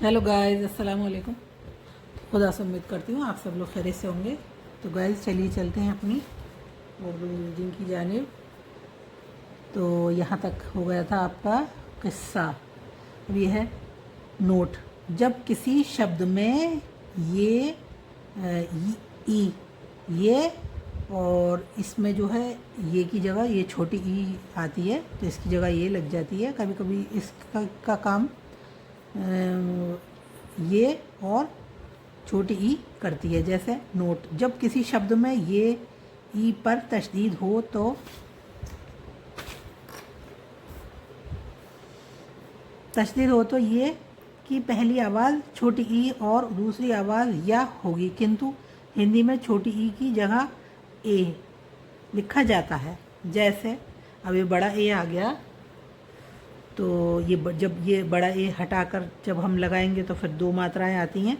Hello guys, अस्सलाम वालेकुम। खुदा से उम्मीद करती हूँ आप सब लोग खैरियत से होंगे। तो गाइस चलिए चलते हैं अपनी उर्दू रीडिंग की जानिब। तो यहाँ तक हो गया था आपका किस्सा। अब ये है नोट। जब किसी शब्द में ये ई ये और इसमें जो है ये की जगह ये छोटी ई आती है तो इसकी जगह ये लग जाती है। कभी कभी इसका का काम ये और छोटी ई करती है। जैसे नोट, जब किसी शब्द में ये ई पर तशदीद हो तो ये की पहली आवाज़ छोटी ई और दूसरी आवाज़ या होगी, किंतु हिंदी में छोटी ई की जगह ए लिखा जाता है। जैसे अब ये बड़ा ए आ गया तो ये जब ये बड़ा ए हटाकर जब हम लगाएंगे तो फिर दो मात्राएं आती हैं।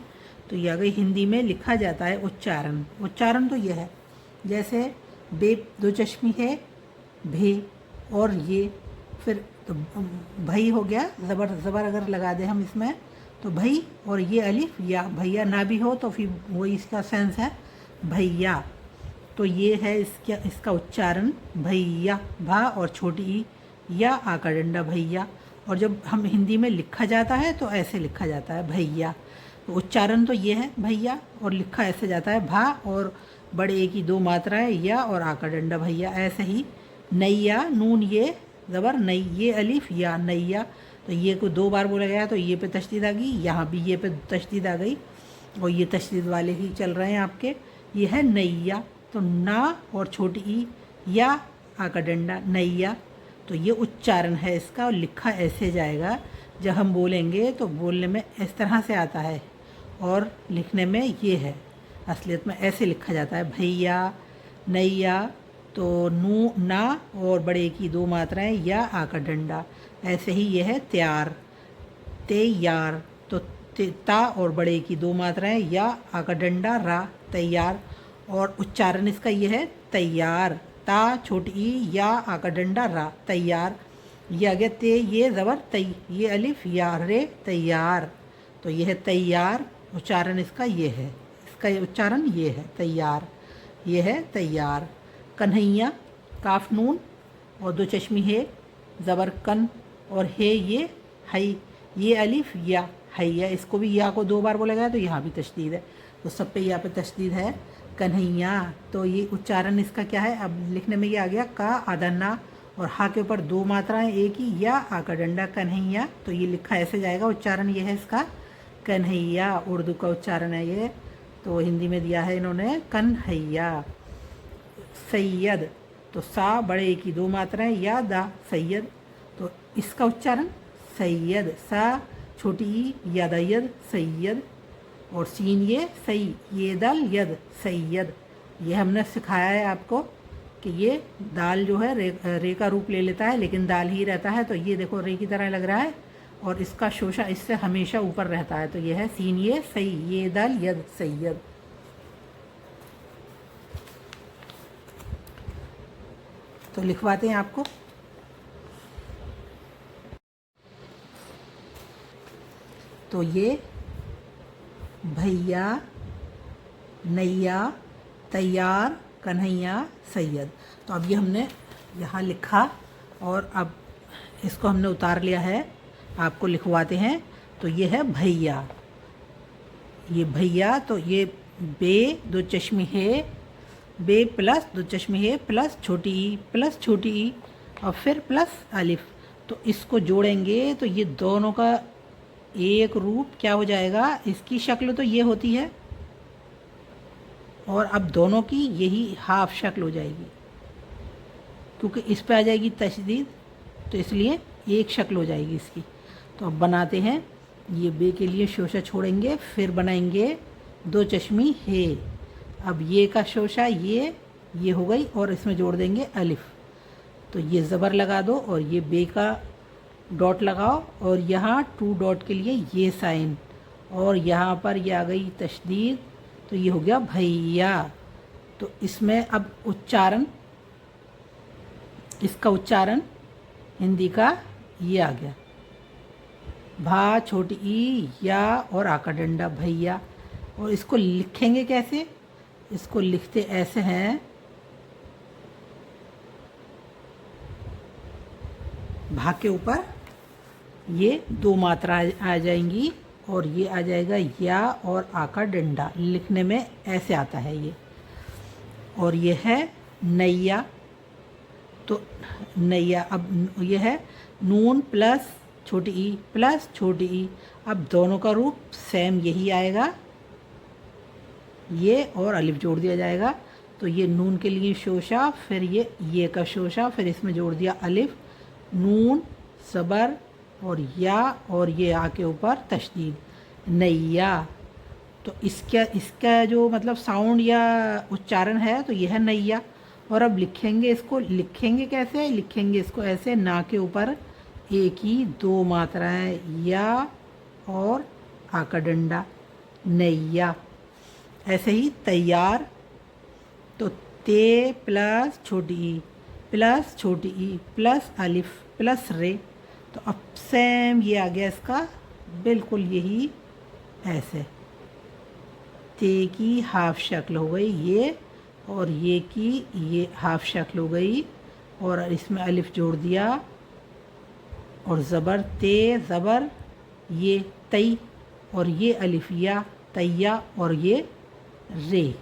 तो ये आ गई, हिंदी में लिखा जाता है उच्चारण। उच्चारण तो ये है, जैसे बे दो चश्मी है, भे और ये, फिर तो भई हो गया। ज़बर अगर लगा दें हम इसमें तो भई, और ये अलिफ या, भैया ना भी हो तो फिर वही इसका सेंस है भैया। तो ये है इसका उच्चारण भैया, भा और छोटी ई या आका डंडा भैया। और जब हम हिंदी में लिखा जाता है तो ऐसे लिखा जाता है भैया। तो उच्चारण तो ये है भैया और लिखा ऐसे जाता है भा और बड़े ए की दो मात्राएं या और आका डंडा भैया। ऐसे ही नैया, नून ये ज़बर नई, ये अलिफ या नैया। तो ये को दो बार बोला गया तो ये पे तशदीद आ गई, यहाँ भी ये पे तशदीद आ गई और ये तशदीद वाले ही चल रहे हैं आपके। ये है नैया, तो ना और छोटी ई या आका डंडा नैया। तो ये उच्चारण है इसका और लिखा ऐसे जाएगा। जब हम बोलेंगे तो बोलने में इस तरह से आता है और लिखने में ये है, असलियत में ऐसे लिखा जाता है भैया, नैया। तो नू ना और बड़े की दो मात्राएं या आका डंडा। ऐसे ही ये है त्यार, तैयार। तो ता और बड़े की दो मात्राएं या आका डंडा रा, तैयार। और उच्चारण इसका ये है तैयार, ता छोटी ई या आका डंडा रा, तैयार। ये आ गया ते, ये ज़बर तई, ये अलिफ या रे, तैयार। तो ये है तैयार, उच्चारण इसका ये है, इसका उच्चारण ये है तैयार। ये है तैयार। कन्हैया, काफ नून और दो चश्मी है, ज़बर कन और है ये हई, ये अलिफ या हैया। इसको भी या को दो बार बोला गया तो यहाँ भी तशदीद है, तो सब पे यहाँ पे तशदीद है कन्हैया। तो ये उच्चारण इसका क्या है, अब लिखने में ये आ गया का आधा ना और हा के ऊपर दो मात्राएं एक ही या आका डंडा कन्हैया। तो ये लिखा ऐसे जाएगा, उच्चारण ये है इसका कन्हैया। उर्दू का उच्चारण है ये, तो हिंदी में दिया है इन्होंने कन्हैया। सैयद, तो सा बड़े की दो मात्राएं या दा, सैयद। तो इसका उच्चारण सैयद, सा छोटी ई या दयद, सैयद। और सीन ये सई, ये दल यद, सैयद। ये हमने सिखाया है आपको कि ये दाल जो है रे का रूप ले लेता है लेकिन दाल ही रहता है। तो ये देखो रे की तरह लग रहा है और इसका शोशा इससे हमेशा ऊपर रहता है। तो ये है सीन ये सई, ये दल यद, सैयद। तो लिखवाते हैं आपको। तो ये भैया, नैया, तैयार, कन्हैया, सैयद। तो अब ये हमने यहाँ लिखा और अब इसको हमने उतार लिया है, आपको लिखवाते हैं। तो ये है भैया, ये भैया। तो ये बे दो चश्मी है, बे प्लस दो चश्मी है प्लस छोटी ई प्लस छोटी ई और फिर प्लस अलिफ। तो इसको जोड़ेंगे तो ये दोनों का एक रूप क्या हो जाएगा, इसकी शक्ल तो ये होती है और अब दोनों की यही हाफ शक्ल हो जाएगी, क्योंकि इस पे आ जाएगी तशदीद तो इसलिए एक शक्ल हो जाएगी इसकी। तो अब बनाते हैं, ये बे के लिए शोशा छोड़ेंगे, फिर बनाएंगे दो चश्मी है। अब ये का शोशा ये हो गई और इसमें जोड़ देंगे अलिफ। तो ये ज़बर लगा दो और ये बे का डॉट लगाओ और यहाँ टू डॉट के लिए ये साइन और यहाँ पर ये आ गई तशदीद। तो ये हो गया भैया। तो इसमें अब उच्चारण, इसका उच्चारण हिंदी का ये आ गया भा छोटी ई या और आ का डंडा भैया। और इसको लिखेंगे कैसे? इसको लिखते ऐसे हैं, भा के ऊपर ये दो मात्रा आ जाएंगी और ये आ जाएगा या और आ का डंडा। लिखने में ऐसे आता है ये। और ये है नैया। तो नैया, अब ये है नून प्लस छोटी ई प्लस छोटी ई। अब दोनों का रूप सेम यही आएगा, ये और अलिफ जोड़ दिया जाएगा। तो ये नून के लिए शोशा, फिर ये का शोशा, फिर इसमें जोड़ दिया अलिफ, नून सबर और या, और ये आ के ऊपर तशदीद, नैया। तो इसका इसका जो मतलब साउंड या उच्चारण है तो यह है नैया। और अब लिखेंगे, इसको लिखेंगे कैसे? लिखेंगे इसको ऐसे, ना के ऊपर एक ही दो मात्राएं या और आ का डंडा, नैया। ऐसे ही तैयार, तो ते प्लस छोटी ई प्लस छोटी ई प्लस अलिफ प्लस रे। तो अब सेम ये आ गया इसका बिल्कुल यही ऐसे। ते की हाफ शक्ल हो गई ये, और ये की ये हाफ शक्ल हो गई, और इसमें अलिफ जोड़ दिया और ज़बर ते ज़बर ये तई, और ये अलिफ या तैया, और ये रे,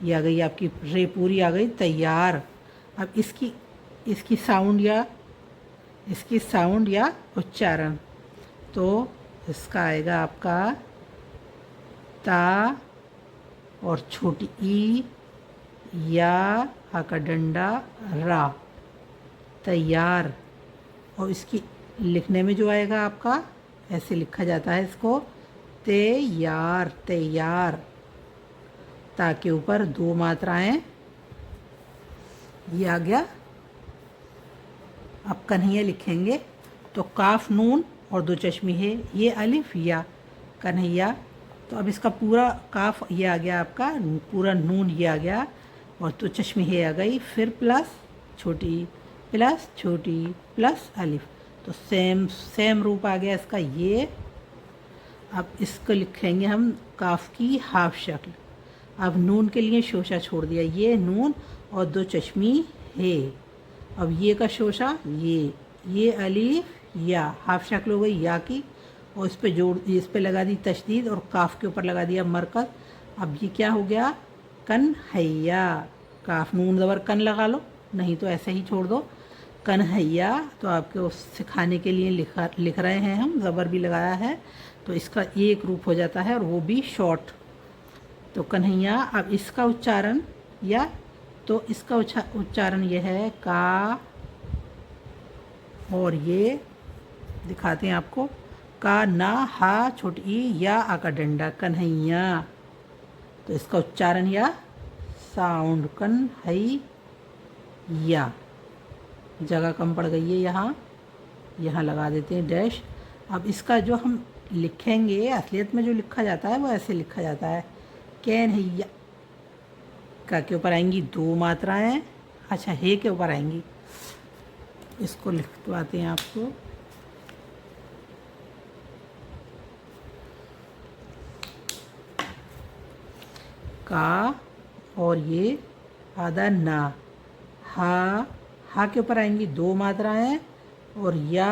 ये आ गई आपकी रे पूरी आ गई, तैयार। अब इसकी साउंड या उच्चारण, तो इसका आएगा आपका ता और छोटी ई या आ का डंडा रा, तैयार। और इसकी लिखने में जो आएगा आपका ऐसे लिखा जाता है इसको, तैयार तैयार। ता के ऊपर दो मात्राएं, ये आ गया। अब कन्हैया लिखेंगे तो काफ नून और दो चश्मी है, ये अलिफ या कन्हैया। तो अब इसका पूरा काफ ये आ गया आपका, पूरा नून ये आ गया, और तो चश्मी है आ गई, फिर प्लस छोटी प्लस अलिफ। तो सेम रूप आ गया इसका ये। अब इसको लिखेंगे हम काफ की हाफ शक्ल। अब नून के लिए शोशा छोड़ दिया, ये नून और दो चश्मी है। अब ये का शोशा ये अलिफ या हाफ शक्ल हो गई या की, और इस पे लगा दी तशदीद और काफ के ऊपर लगा दिया मरकज़। अब ये क्या हो गया? कन्हैया। काफ नून ज़बर कन लगा लो, नहीं तो ऐसे ही छोड़ दो, कन्हैया। तो आपको सिखाने के लिए लिख रहे हैं हम, ज़बर भी लगाया है, तो इसका एक रूप हो जाता है और वो भी शॉर्ट। तो कन्हैया। अब इसका उच्चारण उच्चारण यह है का, और ये दिखाते हैं आपको, का ना हा छोटी ई या आ का डंडा, कन्हैया। तो इसका उच्चारण या साउंड कन्हैया। जगह कम पड़ गई है यहाँ लगा देते हैं डैश। अब इसका जो हम लिखेंगे, असलियत में जो लिखा जाता है वो ऐसे लिखा जाता है, कन्हैया। का के ऊपर आएंगी दो मात्राएं, अच्छा हे के ऊपर आएंगी। इसको लिखवाते हैं आपको, का और ये आधा ना, हा के ऊपर आएंगी दो मात्राएं और या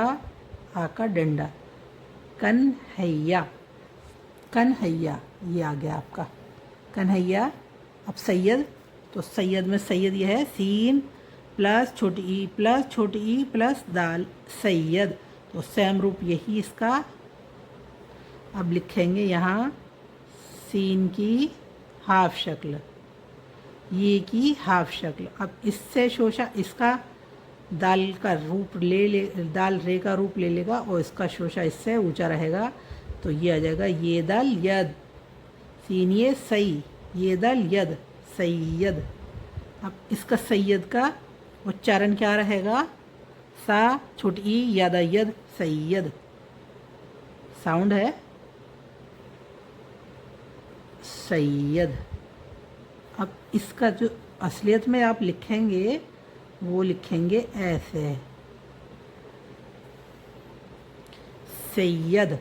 आ का डंडा, कन्हैया ये आ गया आपका कन्हैया। अब सैयद, तो सैयद में सैयद ये है सीन प्लस छोटी ई प्लस दाल, सैयद। तो सेम रूप यही इसका। अब लिखेंगे यहाँ सीन की हाफ शक्ल, ये की हाफ शक्ल। अब इससे शोशा इसका दाल का रूप दाल रे का रूप ले लेगा और इसका शोशा इससे ऊंचा रहेगा, तो ये आ जाएगा ये दाल यद, सीन ये सई, ये दाल यद, सैयद। अब इसका सैयद का उच्चारण क्या रहेगा? सा छोटी ई यादा यद, सैयद। साउंड है सैयद। अब इसका जो असलियत में आप लिखेंगे वो लिखेंगे ऐसे, सैयद,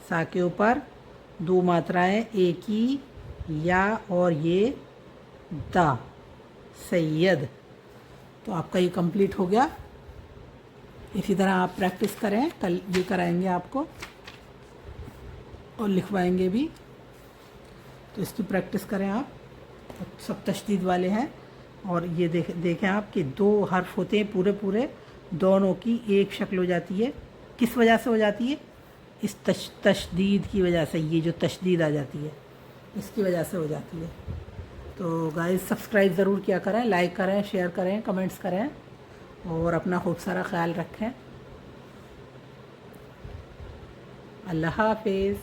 सा के ऊपर 2 मात्राएं, एक ही, या और ये दा, सैयद। तो आपका ये कंप्लीट हो गया। इसी तरह आप प्रैक्टिस करें, कल ये कराएंगे आपको और लिखवाएंगे भी, तो इसकी प्रैक्टिस करें आप। सब तशदीद वाले हैं। और ये देखें आप कि 2 हर्फ होते हैं पूरे पूरे, दोनों की एक शक्ल हो जाती है। किस वजह से हो जाती है? इस तशदीद की वजह से, ये जो तशदीद आ जाती है इसकी वजह से हो जाती है। तो गाइस सब्सक्राइब ज़रूर किया करें, लाइक करें, शेयर करें, कमेंट्स करें और अपना खूब सारा ख्याल रखें। अल्लाह हाफिज़।